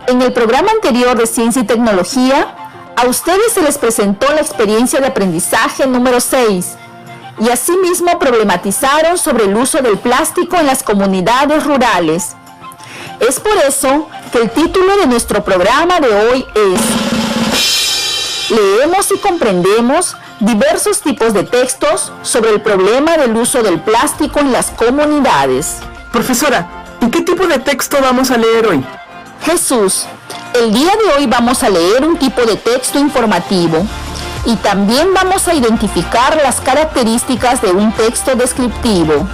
En el programa anterior de Ciencia y Tecnología, a ustedes se les presentó la experiencia de aprendizaje número 6 y asimismo problematizaron sobre el uso del plástico en las comunidades rurales. Es por eso que el título de nuestro programa de hoy es Leemos y comprendemos diversos tipos de textos sobre el problema del uso del plástico en las comunidades. Profesora, ¿y qué tipo de texto vamos a leer hoy? Jesús, el día de hoy vamos a leer un tipo de texto informativo y también vamos a identificar las características de un texto descriptivo.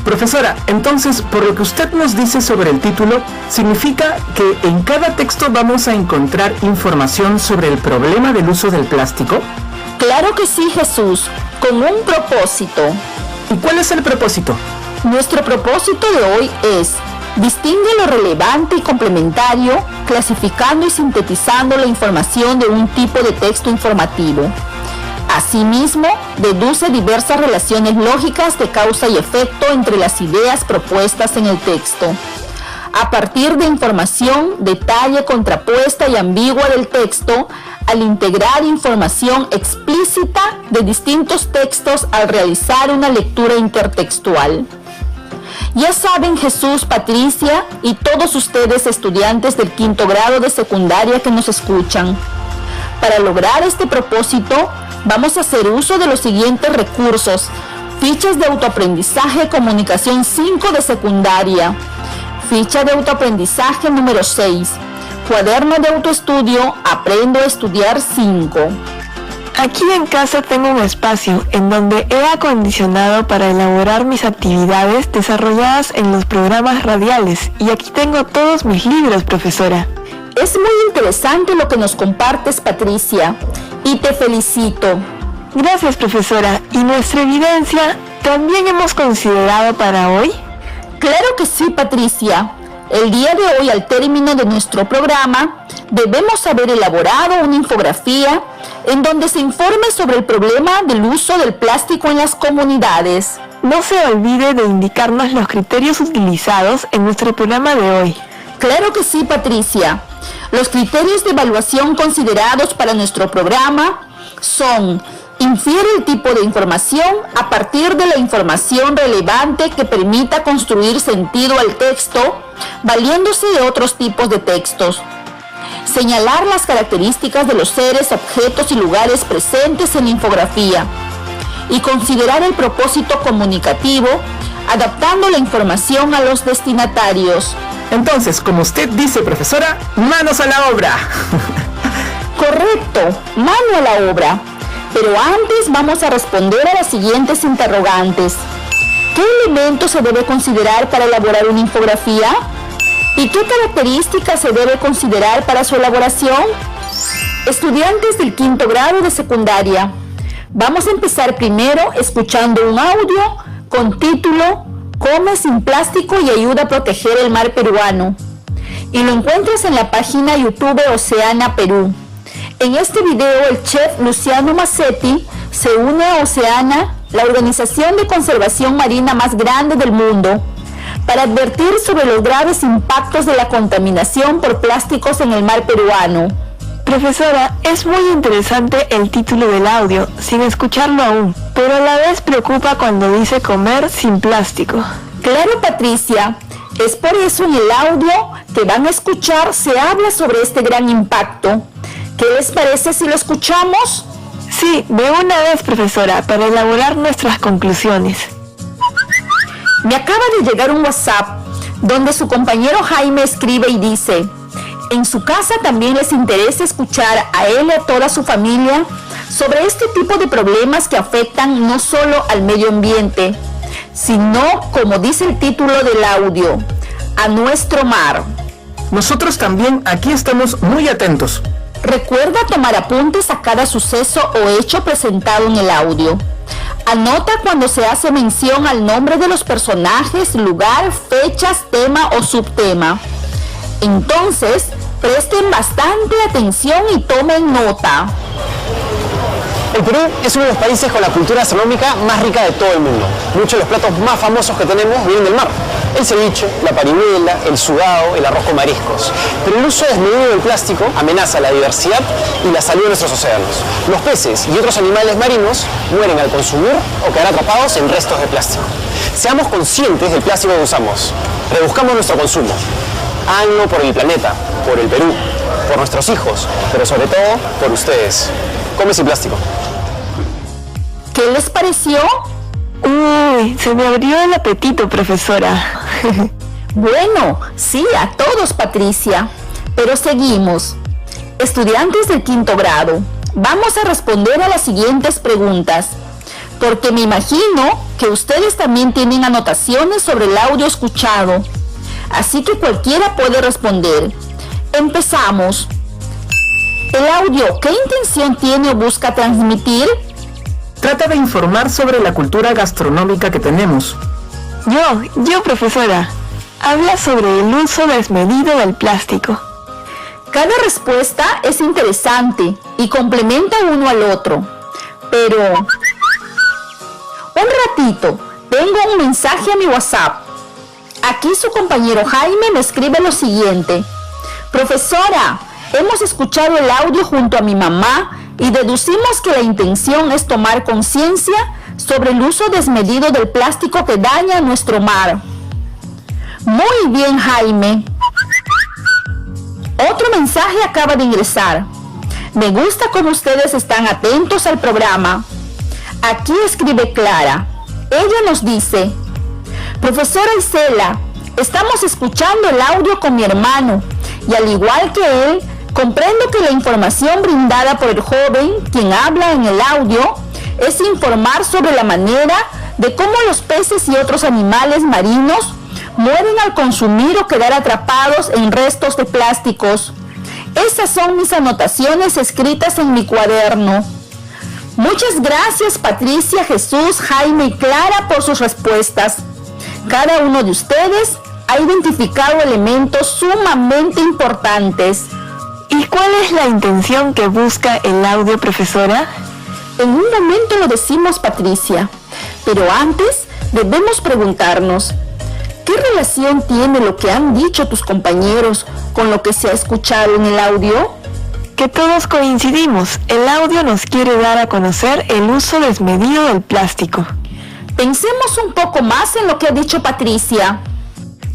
Profesora, entonces, por lo que usted nos dice sobre el título, ¿significa que en cada texto vamos a encontrar información sobre el problema del uso del plástico? Claro que sí, Jesús, con un propósito. ¿Y cuál es el propósito? Nuestro propósito de hoy es: distingue lo relevante y complementario, clasificando y sintetizando la información de un tipo de texto informativo. Asimismo, deduce diversas relaciones lógicas de causa y efecto entre las ideas propuestas en el texto. A partir de información, detalle, contrapuesta y ambigua del texto, al integrar información explícita de distintos textos al realizar una lectura intertextual. Ya saben, Jesús, Patricia y todos ustedes estudiantes del 5º grado de secundaria que nos escuchan. Para lograr este propósito, vamos a hacer uso de los siguientes recursos: fichas de autoaprendizaje comunicación 5 de secundaria, ficha de autoaprendizaje número 6, cuaderno de autoestudio Aprendo a Estudiar 5. Aquí en casa tengo un espacio en donde he acondicionado para elaborar mis actividades desarrolladas en los programas radiales, y aquí tengo todos mis libros, profesora. Es muy interesante lo que nos compartes, Patricia, y te felicito. Gracias, profesora. ¿Y nuestra evidencia también hemos considerado para hoy? Claro que sí, Patricia. El día de hoy, al término de nuestro programa, debemos haber elaborado una infografía en donde se informe sobre el problema del uso del plástico en las comunidades. No se olvide de indicarnos los criterios utilizados en nuestro programa de hoy. Claro que sí, Patricia. Los criterios de evaluación considerados para nuestro programa son: infiere el tipo de información a partir de la información relevante que permita construir sentido al texto, valiéndose de otros tipos de textos. Señalar las características de los seres, objetos y lugares presentes en la infografía. Y considerar el propósito comunicativo, adaptando la información a los destinatarios. Entonces, como usted dice, profesora, ¡manos a la obra! Correcto, mano a la obra. Pero antes vamos a responder a las siguientes interrogantes. ¿Qué elementos se debe considerar para elaborar una infografía? ¿Y qué características se debe considerar para su elaboración? Estudiantes del 5º grado de secundaria, vamos a empezar primero escuchando un audio con título Come sin plástico y ayuda a proteger el mar peruano. Y lo encuentras en la página YouTube Oceana Perú. En este video, el chef Luciano Massetti se une a Oceana, la organización de conservación marina más grande del mundo, para advertir sobre los graves impactos de la contaminación por plásticos en el mar peruano. Profesora, es muy interesante el título del audio, sin escucharlo aún, pero a la vez preocupa cuando dice comer sin plástico. Claro, Patricia, es por eso en el audio que van a escuchar se habla sobre este gran impacto. ¿Qué les parece si lo escuchamos? Sí, de una vez, profesora, para elaborar nuestras conclusiones. Me acaba de llegar un WhatsApp donde su compañero Jaime escribe y dice: en su casa también les interesa escuchar a él y a toda su familia sobre este tipo de problemas que afectan no solo al medio ambiente, sino, como dice el título del audio, a nuestro mar. Nosotros también aquí estamos muy atentos. Recuerda tomar apuntes a cada suceso o hecho presentado en el audio. Anota cuando se hace mención al nombre de los personajes, lugar, fechas, tema o subtema. Entonces, presten bastante atención y tomen nota. El Perú es uno de los países con la cultura gastronómica más rica de todo el mundo. Muchos de los platos más famosos que tenemos vienen del mar. el ceviche, la parihuela, el sudado, el arroz con mariscos. Pero el uso desmedido del plástico amenaza la diversidad y la salud de nuestros océanos. Los peces y otros animales marinos mueren al consumir o quedar atrapados en restos de plástico. Seamos conscientes del plástico que usamos. Reduzcamos nuestro consumo. Háganlo por el planeta, por el Perú, por nuestros hijos, pero sobre todo por ustedes. Come sin plástico. ¿Qué les pareció? Uy, se me abrió el apetito, profesora. Bueno, sí, a todos, Patricia. Pero seguimos. Estudiantes del 5º grado, vamos a responder a las siguientes preguntas, porque me imagino que ustedes también tienen anotaciones sobre el audio escuchado. Así que cualquiera puede responder. Empezamos. ¿El audio qué intención tiene o busca transmitir? Trata de informar sobre la cultura gastronómica que tenemos. Yo, profesora. Habla sobre el uso desmedido del plástico. Cada respuesta es interesante y complementa uno al otro. Pero... un ratito, tengo un mensaje a mi WhatsApp. Aquí su compañero Jaime me escribe lo siguiente. Profesora, hemos escuchado el audio junto a mi mamá y deducimos que la intención es tomar conciencia sobre el uso desmedido del plástico que daña nuestro mar. Muy bien, Jaime. Otro mensaje acaba de ingresar. Me gusta cómo ustedes están atentos al programa. Aquí escribe Clara. Ella nos dice: Profesora Isela, estamos escuchando el audio con mi hermano y al igual que él, comprendo que la información brindada por el joven, quien habla en el audio, es informar sobre la manera de cómo los peces y otros animales marinos mueren al consumir o quedar atrapados en restos de plásticos. Esas son mis anotaciones escritas en mi cuaderno. Muchas gracias, Patricia, Jesús, Jaime y Clara, por sus respuestas. Cada uno de ustedes ha identificado elementos sumamente importantes. ¿Y cuál es la intención que busca el audio, profesora? En un momento lo decimos, Patricia, pero antes debemos preguntarnos, ¿qué relación tiene lo que han dicho tus compañeros con lo que se ha escuchado en el audio? Que todos coincidimos, el audio nos quiere dar a conocer el uso desmedido del plástico. Pensemos un poco más en lo que ha dicho Patricia.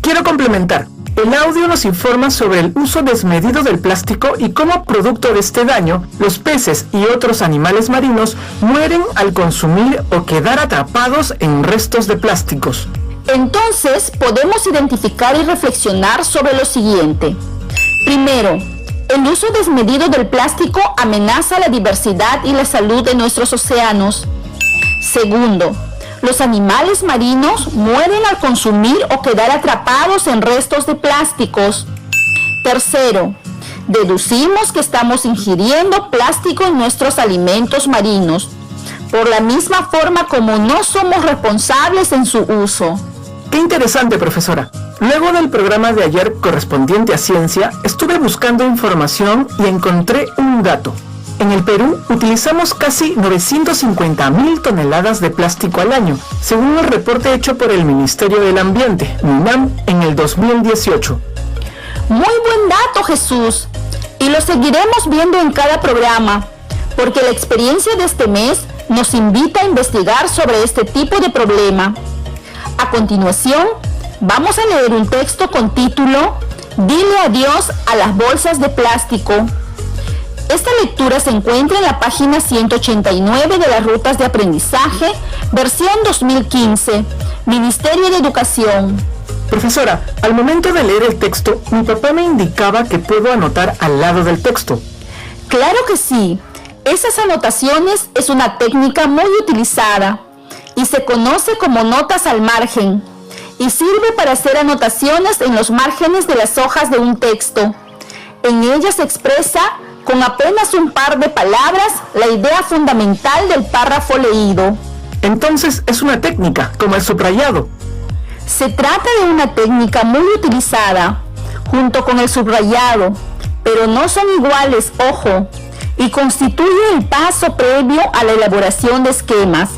Quiero complementar. El audio nos informa sobre el uso desmedido del plástico y cómo, producto de este daño, los peces y otros animales marinos mueren al consumir o quedar atrapados en restos de plásticos. Entonces, podemos identificar y reflexionar sobre lo siguiente. Primero, el uso desmedido del plástico amenaza la diversidad y la salud de nuestros océanos. Segundo, los animales marinos mueren al consumir o quedar atrapados en restos de plásticos. Tercero, deducimos que estamos ingiriendo plástico en nuestros alimentos marinos, por la misma forma como no somos responsables en su uso. ¡Qué interesante, profesora! Luego del programa de ayer correspondiente a ciencia, estuve buscando información y encontré un dato. En el Perú utilizamos casi 950.000 toneladas de plástico al año, según el reporte hecho por el Ministerio del Ambiente, MINAM, en el 2018. Muy buen dato, Jesús. Y lo seguiremos viendo en cada programa, porque la experiencia de este mes nos invita a investigar sobre este tipo de problema. A continuación, vamos a leer un texto con título Dile adiós a las bolsas de plástico. Esta lectura se encuentra en la página 189 de las rutas de aprendizaje, versión 2015, Ministerio de Educación. Profesora, al momento de leer el texto, mi papá me indicaba que puedo anotar al lado del texto. Claro que sí. Esas anotaciones es una técnica muy utilizada y se conoce como notas al margen y sirve para hacer anotaciones en los márgenes de las hojas de un texto. En ellas se expresa con apenas un par de palabras la idea fundamental del párrafo leído. Entonces es una técnica, como el subrayado. Se trata de una técnica muy utilizada, junto con el subrayado, pero no son iguales, ojo, y constituye el paso previo a la elaboración de esquemas.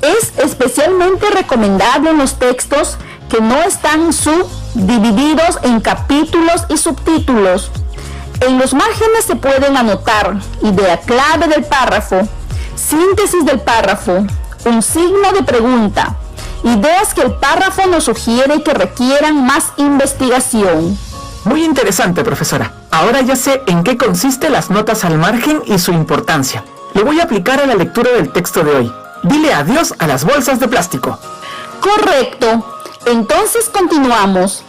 Es especialmente recomendable en los textos que no están subdivididos en capítulos y subtítulos. En los márgenes se pueden anotar idea clave del párrafo, síntesis del párrafo, un signo de pregunta, ideas que el párrafo nos sugiere y que requieran más investigación. Muy interesante, profesora. Ahora ya sé en qué consisten las notas al margen y su importancia. Lo voy a aplicar a la lectura del texto de hoy. Dile adiós a las bolsas de plástico. Correcto. Entonces continuamos.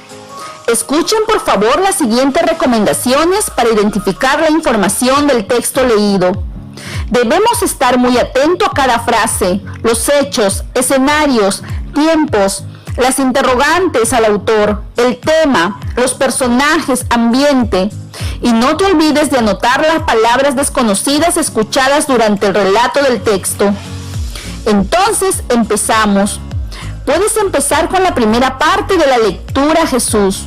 Escuchen por favor las siguientes recomendaciones para identificar la información del texto leído. Debemos estar muy atentos a cada frase, los hechos, escenarios, tiempos, las interrogantes al autor, el tema, los personajes, ambiente. Y no te olvides de anotar las palabras desconocidas escuchadas durante el relato del texto. Entonces, empezamos. Puedes empezar con la primera parte de la lectura, Jesús.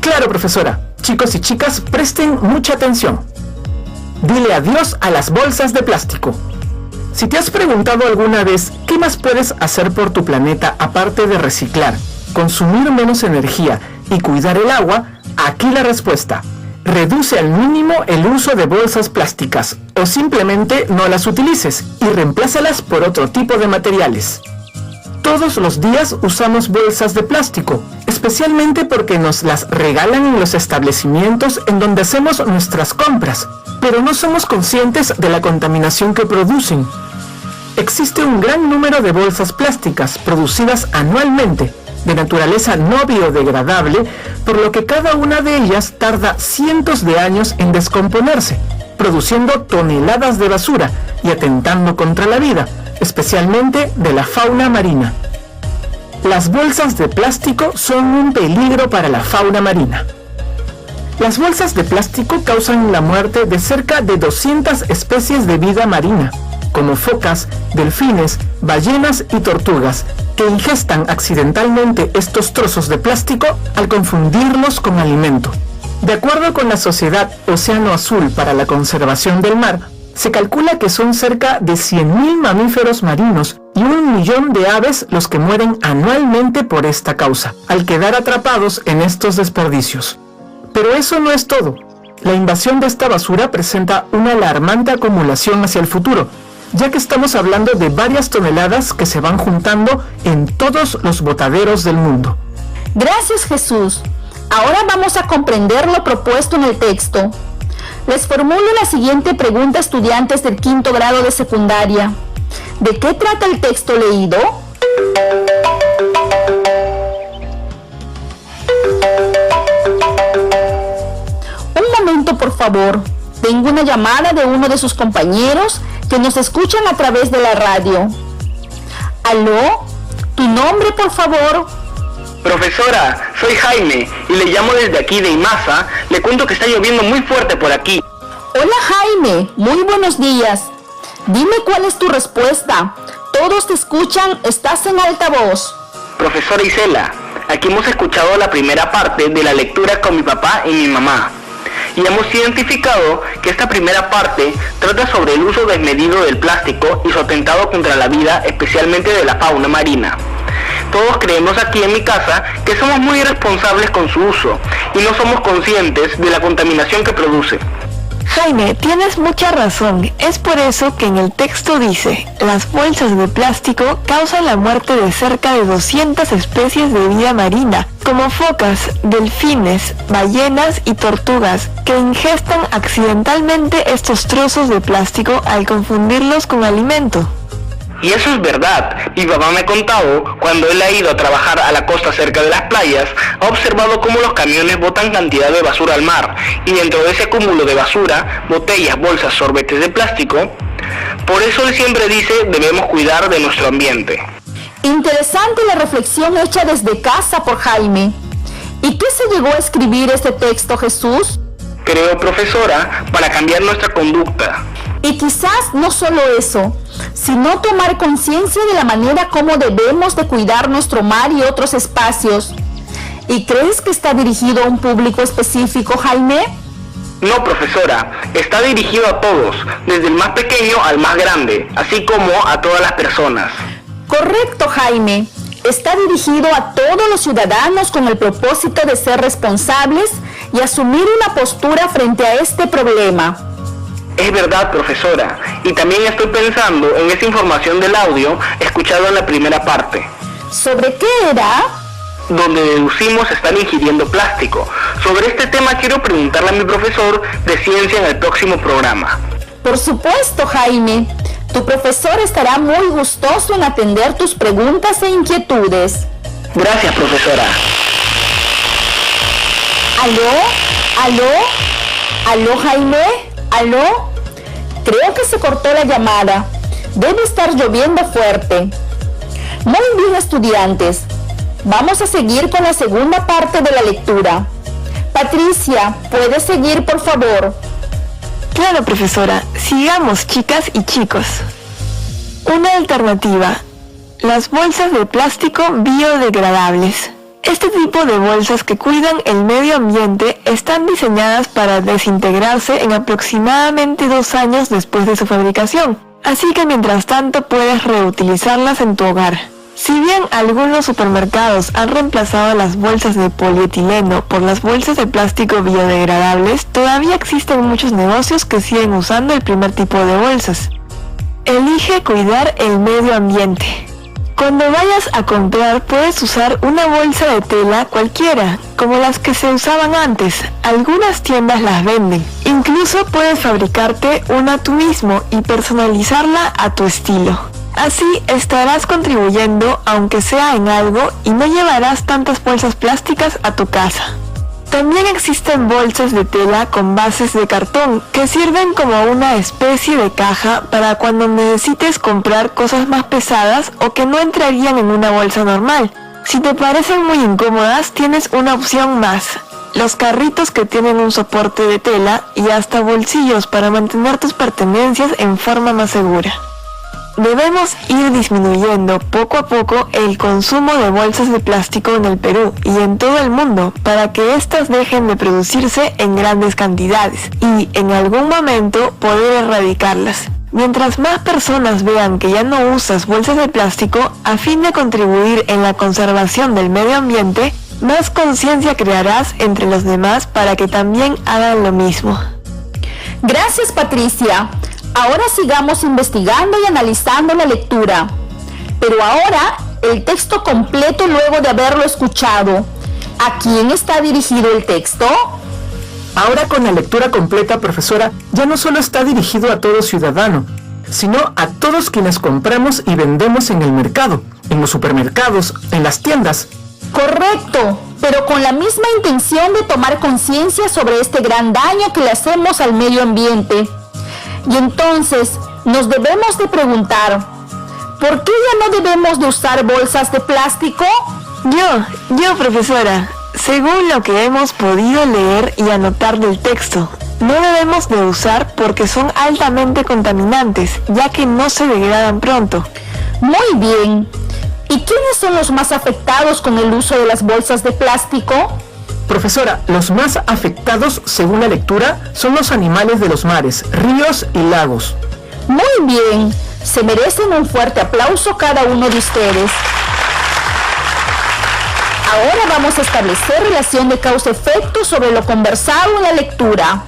Claro, profesora. Chicos y chicas, presten mucha atención. Dile adiós a las bolsas de plástico. Si te has preguntado alguna vez qué más puedes hacer por tu planeta aparte de reciclar, consumir menos energía y cuidar el agua, aquí la respuesta. Reduce al mínimo el uso de bolsas plásticas o simplemente no las utilices y reemplázalas por otro tipo de materiales. Todos los días usamos bolsas de plástico, especialmente porque nos las regalan en los establecimientos en donde hacemos nuestras compras, pero no somos conscientes de la contaminación que producen. Existe un gran número de bolsas plásticas producidas anualmente, de naturaleza no biodegradable, por lo que cada una de ellas tarda cientos de años en descomponerse, produciendo toneladas de basura y atentando contra la vida, especialmente de la fauna marina. Las bolsas de plástico son un peligro para la fauna marina. Las bolsas de plástico causan la muerte de cerca de 200 especies de vida marina, como focas, delfines, ballenas y tortugas, que ingestan accidentalmente estos trozos de plástico al confundirlos con alimento. De acuerdo con la Sociedad Océano Azul para la Conservación del Mar, se calcula que son cerca de 100.000 mamíferos marinos y 1 millón de aves los que mueren anualmente por esta causa, al quedar atrapados en estos desperdicios. Pero eso no es todo. La invasión de esta basura presenta una alarmante acumulación hacia el futuro, ya que estamos hablando de varias toneladas que se van juntando en todos los botaderos del mundo. Gracias, Jesús. Ahora vamos a comprender lo propuesto en el texto. Les formulo la siguiente pregunta a estudiantes del 5º grado de secundaria. ¿De qué trata el texto leído? Un momento, por favor. Tengo una llamada de uno de sus compañeros que nos escuchan a través de la radio. ¿Aló? ¿Tu nombre, por favor? Profesora, soy Jaime y le llamo desde aquí de Imasa. Le cuento que está lloviendo muy fuerte por aquí. Hola, Jaime. Muy buenos días. Dime cuál es tu respuesta. Todos te escuchan, estás en altavoz. Profesora Isela, aquí hemos escuchado la primera parte de la lectura con mi papá y mi mamá. Y hemos identificado que esta primera parte trata sobre el uso desmedido del plástico y su atentado contra la vida, especialmente de la fauna marina. Todos creemos aquí en mi casa que somos muy irresponsables con su uso y no somos conscientes de la contaminación que produce. Jaime, tienes mucha razón. Es por eso que en el texto dice: las bolsas de plástico causan la muerte de cerca de 200 especies de vida marina, como focas, delfines, ballenas y tortugas, que ingestan accidentalmente estos trozos de plástico al confundirlos con alimento. Y eso es verdad. Mi papá me ha contado, cuando él ha ido a trabajar a la costa cerca de las playas, ha observado cómo los camiones botan cantidad de basura al mar, y dentro de ese cúmulo de basura, botellas, bolsas, sorbetes de plástico. Por eso él siempre dice, debemos cuidar de nuestro ambiente. Interesante la reflexión hecha desde casa por Jaime. ¿Y qué se llegó a escribir este texto, Jesús? Creo, profesora, para cambiar nuestra conducta. Y quizás no solo eso, sino tomar conciencia de la manera como debemos de cuidar nuestro mar y otros espacios. ¿Y crees que está dirigido a un público específico, Jaime? No, profesora, está dirigido a todos, desde el más pequeño al más grande, así como a todas las personas. Correcto, Jaime. está dirigido a todos los ciudadanos con el propósito de ser responsables y asumir una postura frente a este problema. Es verdad, profesora, y también estoy pensando en esa información del audio escuchado en la primera parte. ¿Sobre qué era? Donde deducimos estar ingiriendo plástico. Sobre este tema quiero preguntarle a mi profesor de ciencia en el próximo programa. Por supuesto, Jaime. Tu profesor estará muy gustoso en atender tus preguntas e inquietudes. Gracias, profesora. ¿Aló, Jaime? ¿Aló? Creo que se cortó la llamada. Debe estar lloviendo fuerte. Muy bien, estudiantes. Vamos a seguir con la segunda parte de la lectura. Patricia, ¿puedes seguir, por favor? Claro, profesora. Sigamos, chicas y chicos. Una alternativa. Las bolsas de plástico biodegradables. Este tipo de bolsas que cuidan el medio ambiente están diseñadas para desintegrarse en aproximadamente 2 años después de su fabricación. Así que mientras tanto puedes reutilizarlas en tu hogar. Si bien algunos supermercados han reemplazado las bolsas de polietileno por las bolsas de plástico biodegradables, todavía existen muchos negocios que siguen usando el primer tipo de bolsas. Elige cuidar el medio ambiente. Cuando vayas a comprar puedes usar una bolsa de tela cualquiera, como las que se usaban antes. Algunas tiendas las venden. Incluso puedes fabricarte una tú mismo y personalizarla a tu estilo. Así estarás contribuyendo, aunque sea en algo, y no llevarás tantas bolsas plásticas a tu casa. También existen bolsas de tela con bases de cartón que sirven como una especie de caja para cuando necesites comprar cosas más pesadas o que no entrarían en una bolsa normal. Si te parecen muy incómodas, tienes una opción más: los carritos que tienen un soporte de tela y hasta bolsillos para mantener tus pertenencias en forma más segura. Debemos ir disminuyendo poco a poco el consumo de bolsas de plástico en el Perú y en todo el mundo para que éstas dejen de producirse en grandes cantidades y en algún momento poder erradicarlas. Mientras más personas vean que ya no usas bolsas de plástico, a fin de contribuir en la conservación del medio ambiente, más conciencia crearás entre los demás para que también hagan lo mismo. Gracias, Patricia. Ahora sigamos investigando y analizando la lectura. Pero ahora, el texto completo luego de haberlo escuchado. ¿A quién está dirigido el texto? Ahora con la lectura completa, profesora, ya no solo está dirigido a todo ciudadano, sino a todos quienes compramos y vendemos en el mercado, en los supermercados, en las tiendas. Correcto, pero con la misma intención de tomar conciencia sobre este gran daño que le hacemos al medio ambiente. Y entonces nos debemos de preguntar, ¿por qué ya no debemos de usar bolsas de plástico? Yo, profesora, según lo que hemos podido leer y anotar del texto, no debemos de usar porque son altamente contaminantes, ya que no se degradan pronto. Muy bien. ¿Y quiénes son los más afectados con el uso de las bolsas de plástico? Profesora, los más afectados, según la lectura, son los animales de los mares, ríos y lagos. Muy bien, se merecen un fuerte aplauso cada uno de ustedes. Ahora vamos a establecer relación de causa-efecto sobre lo conversado en la lectura.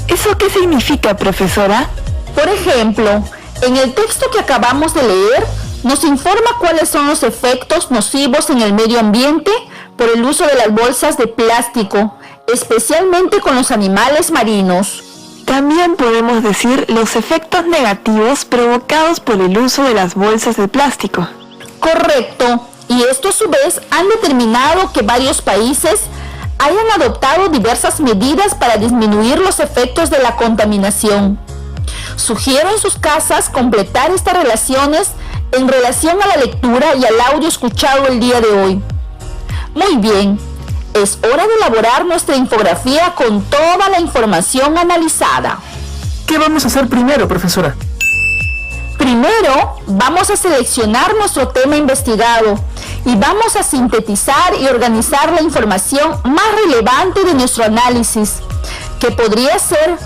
¿Eso qué significa, profesora? Por ejemplo, en el texto que acabamos de leer, nos informa cuáles son los efectos nocivos en el medio ambiente por el uso de las bolsas de plástico, especialmente con los animales marinos. También podemos decir los efectos negativos provocados por el uso de las bolsas de plástico. Correcto, y esto a su vez han determinado que varios países hayan adoptado diversas medidas para disminuir los efectos de la contaminación. Sugiero en sus casas completar estas relaciones en relación a la lectura y al audio escuchado el día de hoy. Muy bien, es hora de elaborar nuestra infografía con toda la información analizada. ¿Qué vamos a hacer primero, profesora? Primero, vamos a seleccionar nuestro tema investigado y vamos a sintetizar y organizar la información más relevante de nuestro análisis, que podría ser: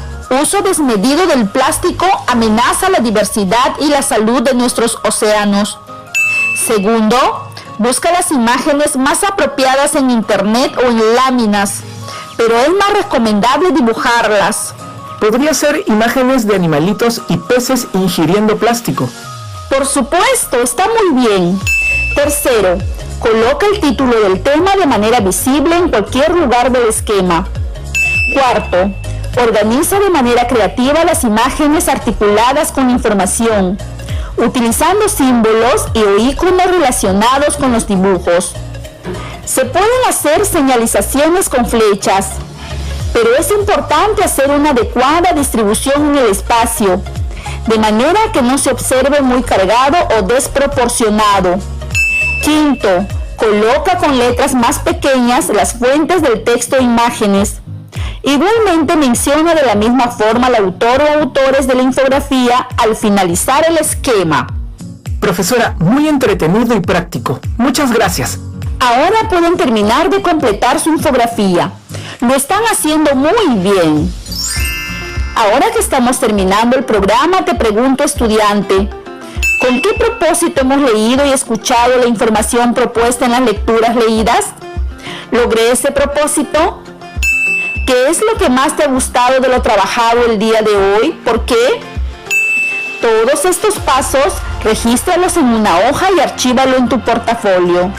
uso desmedido del plástico amenaza la diversidad y la salud de nuestros océanos. Segundo, Busca las imágenes más apropiadas en internet o en láminas, pero es más recomendable dibujarlas. Podría ser imágenes de animalitos y peces ingiriendo plástico. Por supuesto, está muy bien. Tercero, coloca el título del tema de manera visible en cualquier lugar del esquema. Cuarto, organiza de manera creativa las imágenes articuladas con información, utilizando símbolos y iconos relacionados con los dibujos. Se pueden hacer señalizaciones con flechas, pero es importante hacer una adecuada distribución en el espacio, de manera que no se observe muy cargado o desproporcionado. Quinto, coloca con letras más pequeñas las fuentes del texto e imágenes. Igualmente menciona de la misma forma al autor o autores de la infografía al finalizar el esquema. Profesora, muy entretenido y práctico. Muchas gracias. Ahora pueden terminar de completar su infografía. Lo están haciendo muy bien. Ahora que estamos terminando el programa, te pregunto, estudiante, ¿con qué propósito hemos leído y escuchado la información propuesta en las lecturas leídas? ¿Logré ese propósito? ¿Qué es lo que más te ha gustado de lo trabajado el día de hoy? ¿Por qué? Todos estos pasos, regístralos en una hoja y archívalo en tu portafolio.